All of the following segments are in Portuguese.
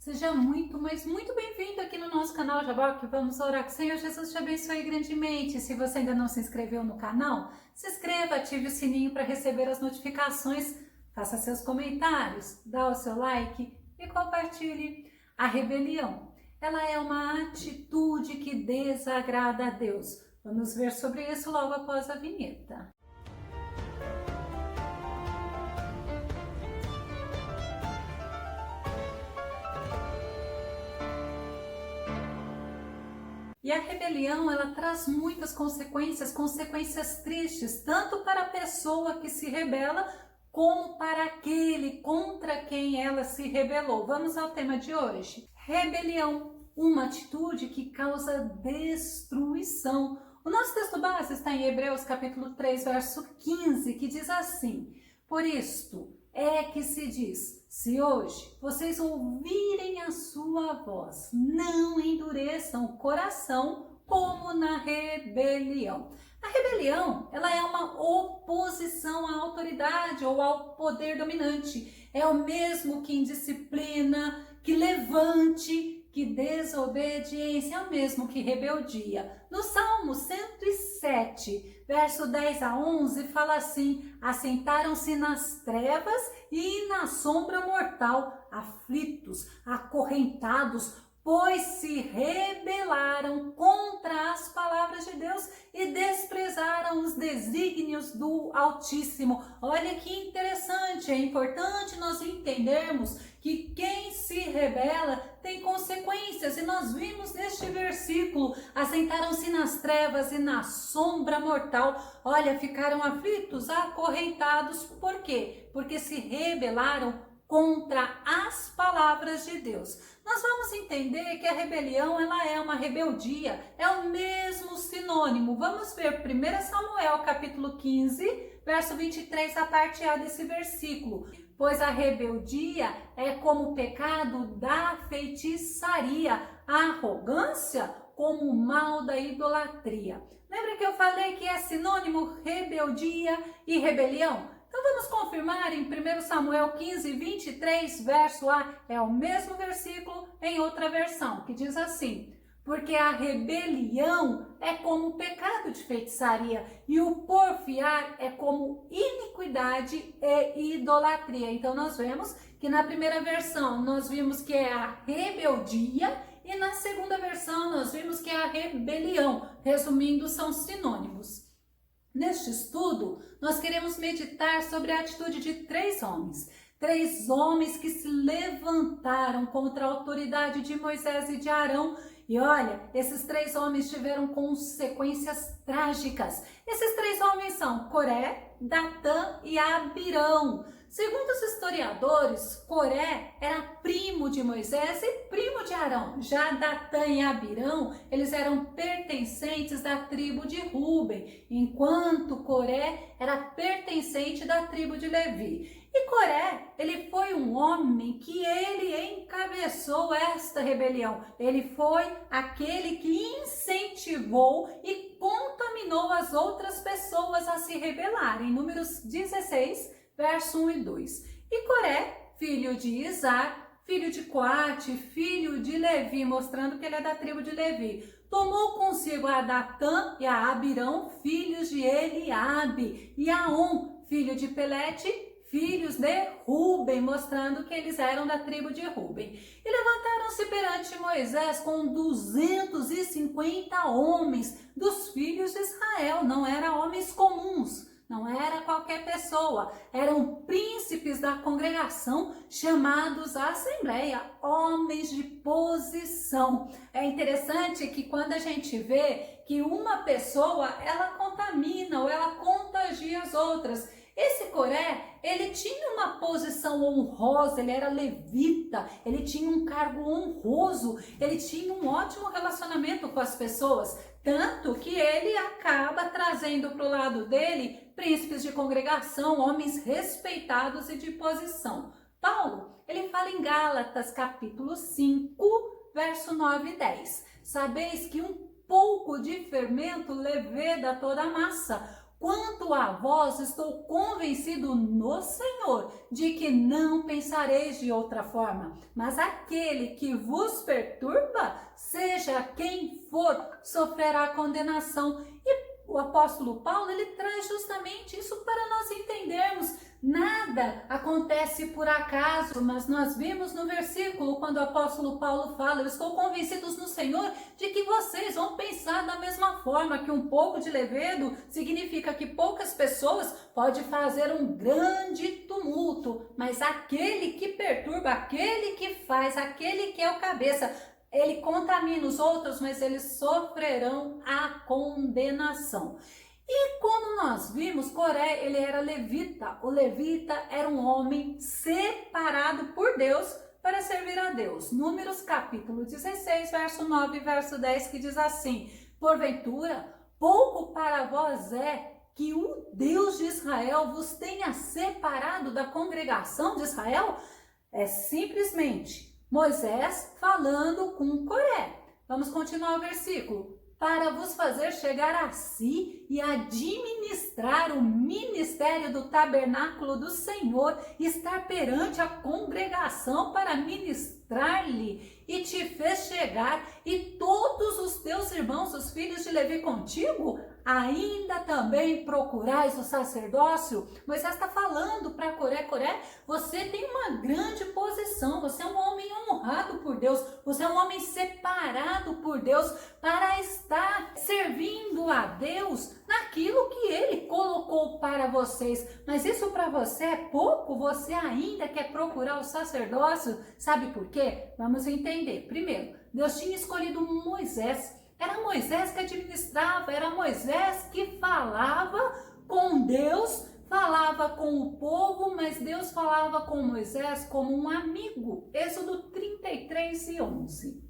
Seja muito, mas muito bem-vindo aqui no nosso canal Jaboque. Vamos orar que o Senhor Jesus te abençoe grandemente. Se você ainda não se inscreveu no canal, se inscreva, ative o sininho para receber as notificações, faça seus comentários, dá o seu like e compartilhe. A rebelião, ela é uma atitude que desagrada a Deus. Vamos ver sobre isso logo após a vinheta. E a rebelião, ela traz muitas consequências tristes, tanto para a pessoa que se rebela, como para aquele contra quem ela se rebelou. Vamos ao tema de hoje. Rebelião, uma atitude que causa destruição. O nosso texto base está em Hebreus capítulo 3, verso 15, que diz assim: Por isto é que se diz, se hoje vocês ouvirem a sua voz, não endureçam o coração como na rebelião. A rebelião, ela é uma oposição à autoridade ou ao poder dominante. É o mesmo que indisciplina, que levante, que desobediência, é o mesmo que rebeldia. No Salmo 107, verso 10 a 11, fala assim: Assentaram-se nas trevas e na sombra mortal, aflitos, acorrentados, pois se rebelaram contra as palavras de Deus e desprezaram os desígnios do Altíssimo. Olha que interessante, é importante nós entendermos que quem se rebela tem consequências, e nós vimos neste versículo: assentaram-se nas trevas e na sombra mortal. Olha, ficaram aflitos, acorrentados, por quê? Porque se rebelaram contra as palavras de Deus. Nós vamos entender que a rebelião, ela é uma rebeldia, é o mesmo sinônimo. Vamos ver 1 Samuel capítulo 15, verso 23, a parte A desse versículo. Pois a rebeldia é como o pecado da feitiçaria, a arrogância como o mal da idolatria. Lembra que eu falei que é sinônimo rebeldia e rebelião? Então vamos confirmar em 1 Samuel 15, 23, verso A, é o mesmo versículo em outra versão, que diz assim: Porque a rebelião é como o pecado de feitiçaria, e o porfiar é como iniquidade e idolatria. Então nós vemos que na primeira versão nós vimos que é a rebeldia, e na segunda versão nós vimos que é a rebelião. Resumindo, são sinônimos. Neste estudo, nós queremos meditar sobre a atitude de três homens que se levantaram contra a autoridade de Moisés e de Arão. E olha, esses três homens tiveram consequências trágicas. Esses três homens são Coré, Datã e Abirão. Segundo os historiadores, Coré era primo de Moisés e primo de Arão. Já Datã e Abirão, eles eram pertencentes da tribo de Ruben, enquanto Coré era pertencente da tribo de Levi. E Coré, ele foi um homem que ele encabeçou esta rebelião. Ele foi aquele que incentivou e contaminou as outras pessoas a se rebelarem. Números 16, verso 1 e 2. E Coré, filho de Izar, filho de Coate, filho de Levi, mostrando que ele é da tribo de Levi, tomou consigo a Datã e a Abirão, filhos de Eliabe, e a On, filho de Pelete, filhos de Ruben, mostrando que eles eram da tribo de Ruben. E levantaram-se perante Moisés com 250 homens dos filhos de Israel. Não eram homens comuns, não era qualquer pessoa, eram príncipes da congregação chamados à assembleia, homens de posição. É interessante que quando a gente vê que uma pessoa, ela contamina ou ela contagia as outras. Esse Coré, ele tinha uma posição honrosa, ele era levita, ele tinha um cargo honroso, ele tinha um ótimo relacionamento com as pessoas, tanto que ele acaba trazendo para o lado dele príncipes de congregação, homens respeitados e de posição. Paulo, ele fala em Gálatas capítulo 5, verso 9 e 10. Sabeis que um pouco de fermento leveda toda a massa. Quanto a vós, estou convencido no Senhor de que não pensareis de outra forma, mas aquele que vos perturba, seja quem for, sofrerá condenação. E o apóstolo Paulo, ele traz justamente isso para nós entendermos. Nada acontece por acaso, mas nós vimos no versículo quando o apóstolo Paulo fala: eu estou convencido no Senhor de que vocês vão pensar da mesma forma, que um pouco de levedo significa que poucas pessoas pode fazer um grande tumulto, mas aquele que perturba, aquele que faz, aquele que é o cabeça, ele contamina os outros, mas eles sofrerão a condenação. E quando nós vimos, Coré, ele era levita. O levita era um homem separado por Deus para servir a Deus. Números capítulo 16, verso 9 e verso 10, que diz assim: porventura, pouco para vós é que o Deus de Israel vos tenha separado da congregação de Israel? É simplesmente Moisés falando com Coré. Vamos continuar o versículo. Para vos fazer chegar a si e administrar o ministério do tabernáculo do Senhor, estar perante a congregação para ministrar-lhe, e te fez chegar, e todos os teus irmãos, os filhos de Levi contigo, ainda também procurais o sacerdócio. Moisés está falando para Coré: Coré, você tem uma grande posição, você é um homem honrado por Deus, você é um homem separado por Deus para estar servindo a Deus naquilo que Ele colocou para vocês. Mas isso para você é pouco? Você ainda quer procurar o sacerdócio? Sabe por quê? Vamos entender. Primeiro, Deus tinha escolhido Moisés. Era Moisés que administrava, era Moisés que falava com Deus, falava com o povo, mas Deus falava com Moisés como um amigo. Êxodo 33 e 11.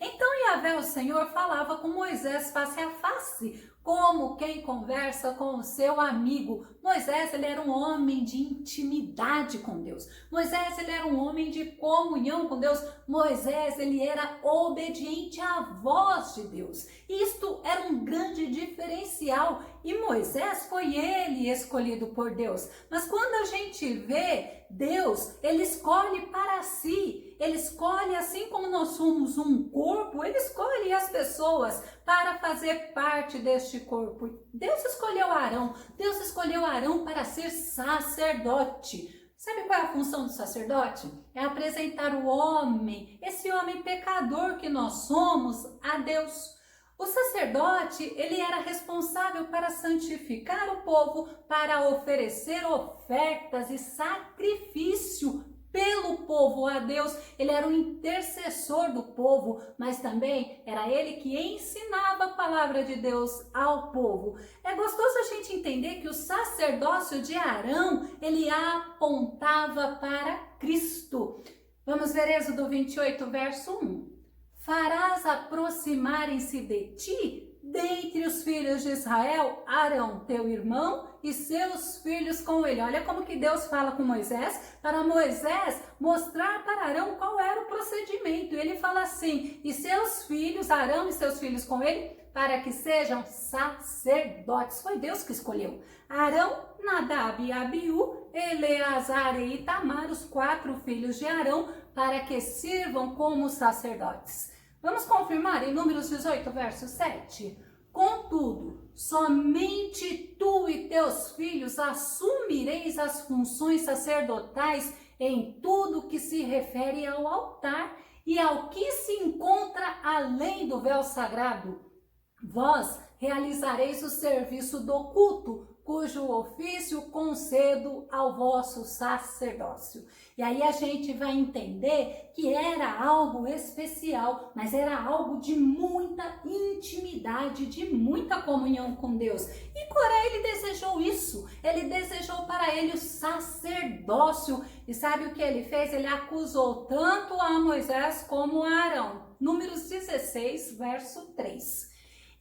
Então Yahvé, o Senhor, falava com Moisés face a face, como quem conversa com o seu amigo. Moisés, ele era um homem de intimidade com Deus. Moisés, ele era um homem de comunhão com Deus. Moisés, ele era obediente à voz de Deus. Isto era um grande diferencial. E Moisés foi ele escolhido por Deus. Mas quando a gente vê Deus, ele escolhe para si. Ele escolhe, assim como nós somos um corpo, ele escolhe as pessoas para fazer parte deste corpo. Deus escolheu Arão. Deus escolheu Arão para ser sacerdote. Sabe qual é a função do sacerdote? É apresentar o homem, esse homem pecador que nós somos, a Deus. O sacerdote, ele era responsável para santificar o povo, para oferecer ofertas e sacrifício pelo povo a Deus. Ele era o intercessor do povo, mas também era ele que ensinava a palavra de Deus ao povo. É gostoso a gente entender que o sacerdócio de Arão, ele apontava para Cristo. Vamos ver Êxodo 28, verso 1. Farás aproximarem-se de ti, dentre os filhos de Israel, Arão, teu irmão, e seus filhos com ele. Olha como que Deus fala com Moisés, para Moisés mostrar para Arão qual era o procedimento. Ele fala assim: e seus filhos, Arão e seus filhos com ele, para que sejam sacerdotes. Foi Deus que escolheu. Arão, Nadab e Abiú, Eleazar e Itamar, os 4 filhos de Arão, para que sirvam como sacerdotes. Vamos confirmar em Números 18, verso 7. Contudo, somente tu e teus filhos assumireis as funções sacerdotais em tudo que se refere ao altar e ao que se encontra além do véu sagrado. Vós realizareis o serviço do culto, cujo ofício concedo ao vosso sacerdócio. E aí a gente vai entender que era algo especial, mas era algo de muita intimidade, de muita comunhão com Deus. E Coré, ele desejou isso, ele desejou para ele o sacerdócio. E sabe o que ele fez? Ele acusou tanto a Moisés como a Arão. Números 16, verso 3.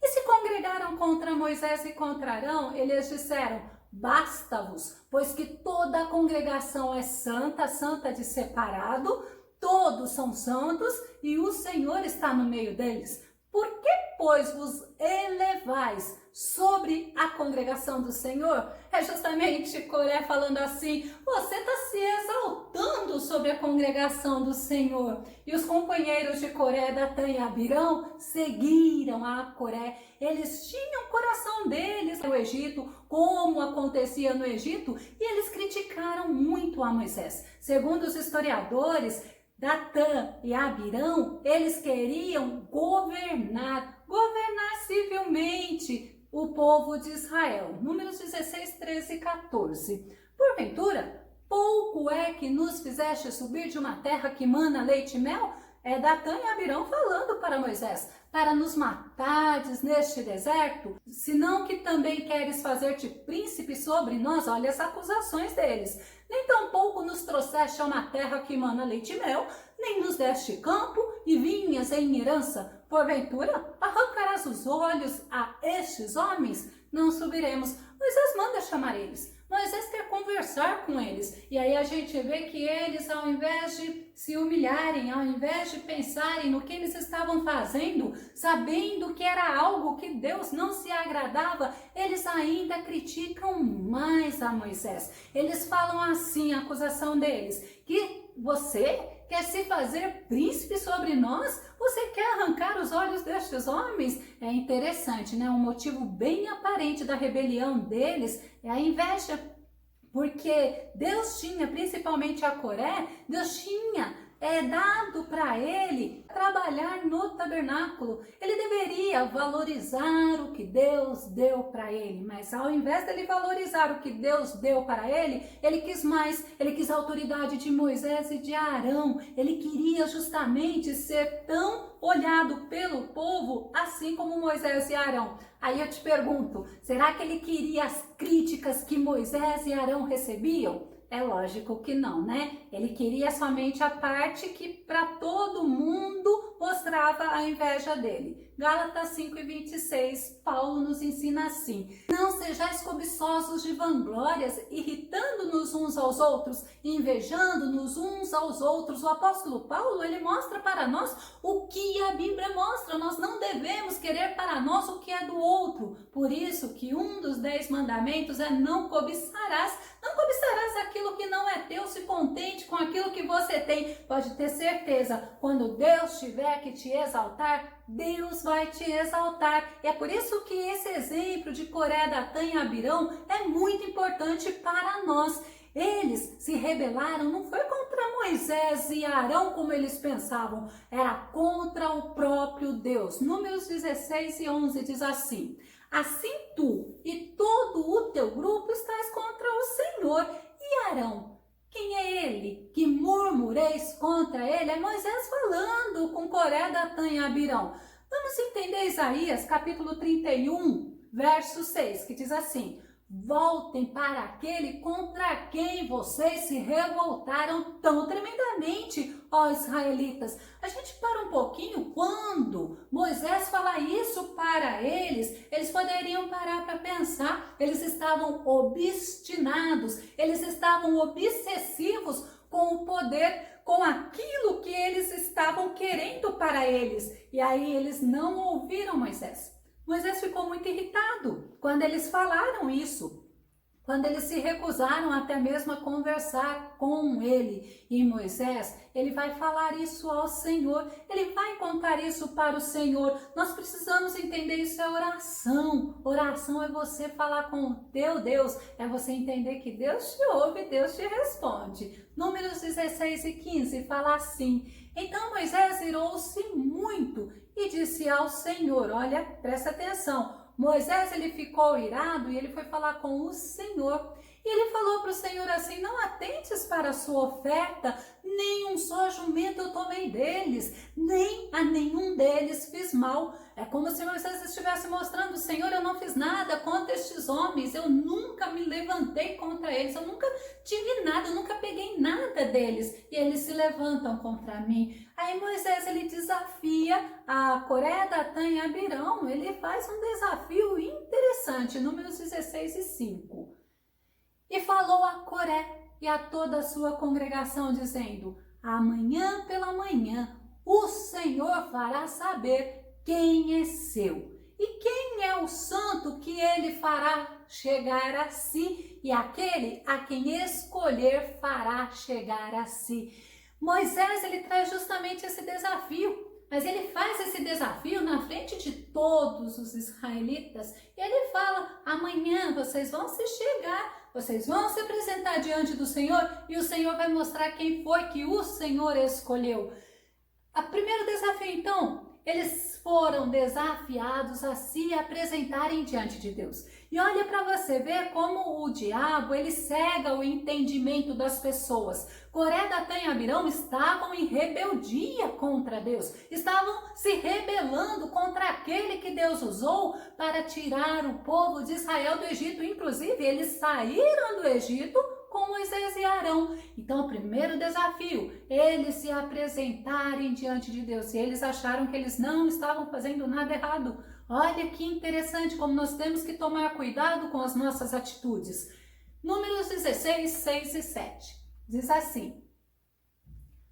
E se congregaram contra Moisés e contra Arão, eles disseram: basta-vos, pois que toda a congregação é santa, santa de separado, todos são santos e o Senhor está no meio deles. Por que, depois vos elevais sobre a congregação do Senhor. É justamente Coré falando assim, você está se exaltando sobre a congregação do Senhor. E os companheiros de Coré, Datã e Abirão, seguiram a Coré. Eles tinham o coração deles no Egito, como acontecia no Egito, e eles criticaram muito a Moisés. Segundo os historiadores, Datã e Abirão, eles queriam governar civilmente o povo de Israel. Números 16, 13 e 14. Porventura, pouco é que nos fizeste subir de uma terra que mana leite e mel? É Datã e Abirão falando para Moisés, para nos matares neste deserto, senão que também queres fazer-te príncipe sobre nós. Olha as acusações deles. Nem tampouco nos trouxeste a uma terra que mana leite e mel, nem nos deste campo e vinhas em herança. Porventura, arrancarás os olhos a estes homens? Não subiremos. Moisés manda chamar eles. Moisés quer conversar com eles. E aí a gente vê que eles, ao invés de se humilharem, ao invés de pensarem no que eles estavam fazendo, sabendo que era algo que Deus não se agradava, eles ainda criticam mais a Moisés. Eles falam assim, a acusação deles, que você quer se fazer príncipe sobre nós? Você quer arrancar os olhos destes homens? É interessante, né? Um motivo bem aparente da rebelião deles é a inveja. Porque Deus tinha, principalmente a Coré, Deus tinha dado para ele trabalhar no tabernáculo. Ele deveria valorizar o que Deus deu para ele, mas ao invés dele valorizar o que Deus deu para ele quis mais, ele quis a autoridade de Moisés e de Arão. Ele queria justamente ser tão olhado pelo povo, assim como Moisés e Arão. Aí eu te pergunto, será que ele queria as críticas que Moisés e Arão recebiam? É lógico que não, né? Ele queria somente a parte que para todo mundo mostrava a inveja dele. Gálatas 5:26, Paulo nos ensina assim: não sejais cobiçosos de vanglórias, irritando-nos uns aos outros, invejando-nos uns aos outros. O apóstolo Paulo, ele mostra para nós o que a Bíblia mostra. Nós não devemos querer para nós o que é do outro. Por isso que um dos 10 mandamentos é não cobiçarás. Não cobiçarás aquilo que não é teu, se contente com aquilo que você tem. Pode ter certeza, quando Deus tiver que te exaltar, Deus vai te exaltar. E é por isso que esse exemplo de Coré, Datã e Abirão é muito importante para nós. Eles se rebelaram, não foi contra Moisés e Arão como eles pensavam, era contra o próprio Deus. Números 16 e 11 diz assim: assim tu e todo o teu grupo estás contra o Senhor. E Arão, quem é ele que murmureis contra ele? É Moisés falando com Coré, Datã e Abirão. Vamos entender Isaías capítulo 31, verso 6, que diz assim: voltem para aquele contra quem vocês se revoltaram tão tremendamente, ó israelitas. A gente para um pouquinho, quando Moisés fala isso para eles poderiam parar para pensar. Eles estavam obstinados, eles estavam obsessivos com o poder, com aquilo que eles estavam querendo para eles. E aí eles não ouviram Moisés. Moisés ficou muito irritado quando eles falaram isso, quando eles se recusaram até mesmo a conversar com ele. E Moisés, ele vai falar isso ao Senhor, ele vai contar isso para o Senhor. Nós precisamos entender isso, é oração. Oração é você falar com o teu Deus, é você entender que Deus te ouve, Deus te responde. Números 16 e 15 fala assim: então Moisés irou-se muito e disse ao Senhor, olha, presta atenção, Moisés ele ficou irado e ele foi falar com o Senhor. E ele falou para o Senhor assim: não atentes para a sua oferta, nem um só jumento eu tomei deles, nem a nenhum deles fiz mal. É como se Moisés estivesse mostrando: Senhor, eu não fiz nada contra estes homens, eu nunca me levantei contra eles, eu nunca tive nada, eu nunca peguei nada deles, e eles se levantam contra mim. Aí Moisés ele desafia a Coré, Datã e Abirão, ele faz um desafio interessante, Números 16 e 5. E falou a Coré e a toda a sua congregação, dizendo: amanhã pela manhã o Senhor fará saber quem é seu. E quem é o santo que ele fará chegar a si, e aquele a quem escolher fará chegar a si. Moisés, ele traz justamente esse desafio, mas ele faz esse desafio na frente de todos os israelitas. E ele fala: amanhã vocês vão se chegar, vocês vão se apresentar diante do Senhor, e o Senhor vai mostrar quem foi que o Senhor escolheu. O primeiro desafio, então, eles foram desafiados a se apresentarem diante de Deus. E olha para você ver como o diabo, ele cega o entendimento das pessoas. Coré, Datã e Abirão estavam em rebeldia contra Deus. Estavam se rebelando contra aquele que Deus usou para tirar o povo de Israel do Egito. Inclusive, eles saíram do Egito com Moisés e Arão. Então, o primeiro desafio, eles se apresentarem diante de Deus. E eles acharam que eles não estavam fazendo nada errado. Olha que interessante como nós temos que tomar cuidado com as nossas atitudes. Números 16, 6 e 7. Diz assim: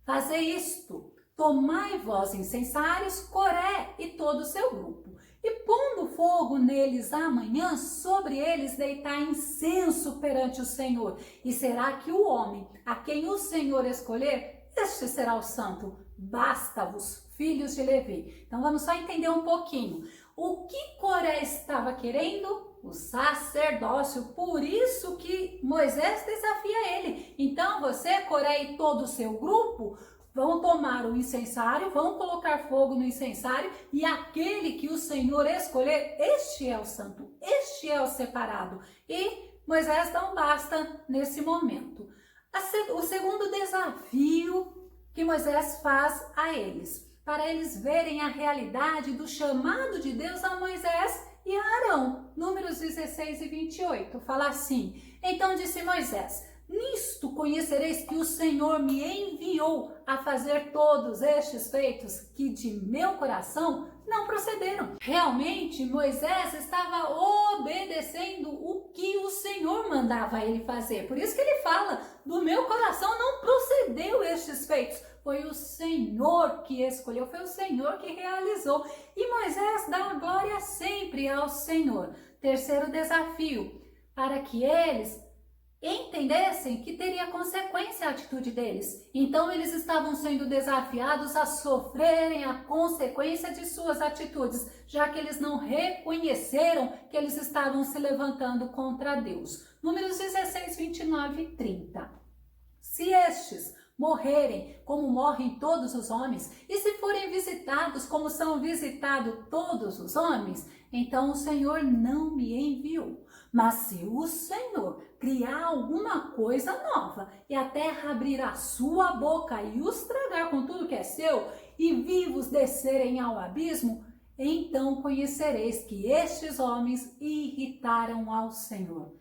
fazei isto, tomai vós incensários, Coré e todo o seu grupo, e pondo fogo neles amanhã, sobre eles deitai incenso perante o Senhor. E será que o homem a quem o Senhor escolher, este será o santo. Basta-vos, filhos de Levi. Então vamos só entender um pouquinho. O que Coré estava querendo? O sacerdócio. Por isso que Moisés desafia ele. Então você, Coré e todo o seu grupo, vão tomar o incensário, vão colocar fogo no incensário, e aquele que o Senhor escolher, este é o santo, este é o separado. E Moisés dá um basta nesse momento. O segundo desafio que Moisés faz a eles, para eles verem a realidade do chamado de Deus a Moisés e a Arão. Números 16 e 28, fala assim: então disse Moisés: nisto conhecereis que o Senhor me enviou a fazer todos estes feitos, que de meu coração não procederam. Realmente, Moisés estava obedecendo o que o Senhor mandava ele fazer. Por isso que ele fala: do meu coração não procedeu estes feitos. Foi o Senhor que escolheu, foi o Senhor que realizou. E Moisés dá a glória sempre ao Senhor. Terceiro desafio, para que eles entendessem que teria consequência a atitude deles. Então eles estavam sendo desafiados a sofrerem a consequência de suas atitudes, já que eles não reconheceram que eles estavam se levantando contra Deus. Números 16, 29 e 30. Se estes morrerem como morrem todos os homens, e se forem visitados como são visitados todos os homens, então o Senhor não me enviou. Mas se o Senhor criar alguma coisa nova, e a terra abrir a sua boca e os tragar com tudo que é seu, e vivos descerem ao abismo, então conhecereis que estes homens irritaram ao Senhor.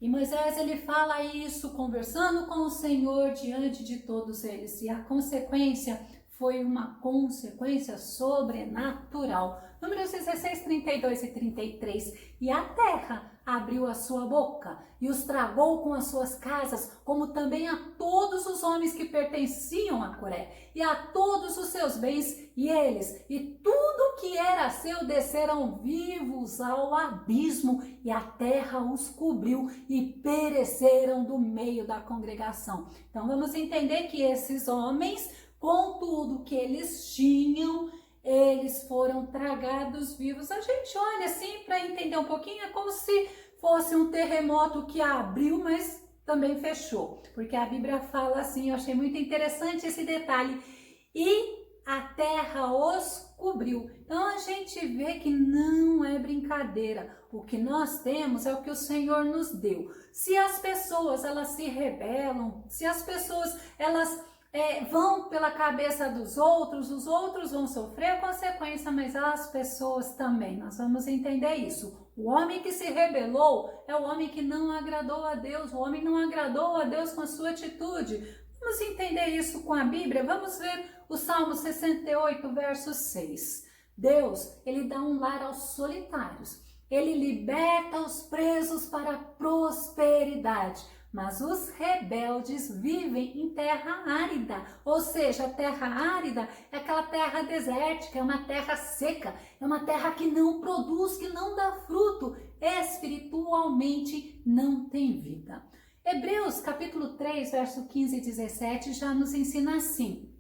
E Moisés, ele fala isso conversando com o Senhor diante de todos eles. E a consequência foi uma consequência sobrenatural. Números 16, 32 e 33. E a terra abriu a sua boca e os tragou com as suas casas, como também a todos os homens que pertenciam a Coré, e a todos os seus bens, e eles, e tudo que era seu, desceram vivos ao abismo, e a terra os cobriu, e pereceram do meio da congregação. Então vamos entender que esses homens, com tudo que eles tinham, eles foram tragados vivos. A gente olha assim para entender um pouquinho, é como se fosse um terremoto que abriu, mas também fechou. Porque a Bíblia fala assim, eu achei muito interessante esse detalhe. E a terra os cobriu. Então a gente vê que não é brincadeira. O que nós temos é o que o Senhor nos deu. Se as pessoas elas se rebelam, se as pessoas elas vão pela cabeça dos outros, os outros vão sofrer a consequência, mas as pessoas também. Nós vamos entender isso. O homem que se rebelou é o homem que não agradou a Deus, o homem não agradou a Deus com a sua atitude. Vamos entender isso com a Bíblia? Vamos ver o Salmo 68, verso 6. Deus, ele dá um lar aos solitários. Ele liberta os presos para a prosperidade. mas os rebeldes vivem em terra árida. Ou seja, a terra árida é aquela terra desértica, é uma terra seca, é uma terra que não produz, que não dá fruto, espiritualmente não tem vida. Hebreus capítulo 3, verso 15 e 17 já nos ensina assim: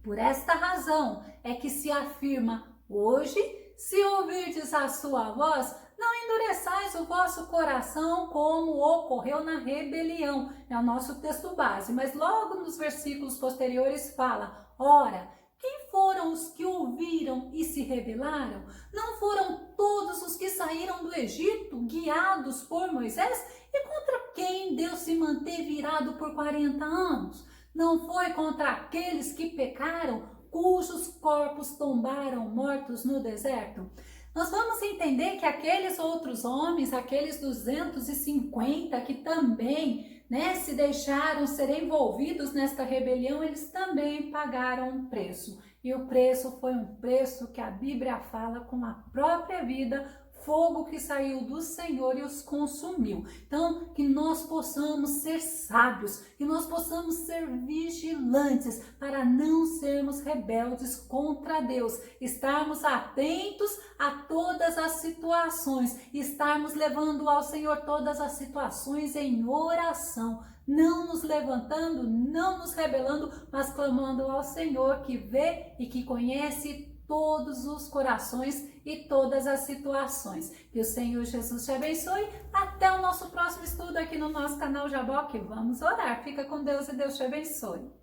por esta razão é que se afirma hoje, se ouvirdes a sua voz, não endureçais o vosso coração como ocorreu na rebelião. É o nosso texto base, mas logo nos versículos posteriores fala: ora, quem foram os que ouviram e se rebelaram? Não foram todos os que saíram do Egito, guiados por Moisés? E contra quem Deus se manteve irado por 40 anos? Não foi contra aqueles que pecaram, cujos corpos tombaram mortos no deserto? Nós vamos entender que aqueles outros homens, aqueles 250 que também, se deixaram ser envolvidos nesta rebelião, eles também pagaram um preço. E o preço foi um preço que a Bíblia fala com a própria vida, fogo que saiu do Senhor e os consumiu. Então, que nós possamos ser sábios, que nós possamos ser vigilantes para não sermos rebeldes contra Deus, estarmos atentos a todas as situações, estarmos levando ao Senhor todas as situações em oração, não nos levantando, não nos rebelando, mas clamando ao Senhor que vê e que conhece todos os corações e todas as situações. Que o Senhor Jesus te abençoe. Até o nosso próximo estudo aqui no nosso canal Jaboque. Vamos orar. Fica com Deus e Deus te abençoe.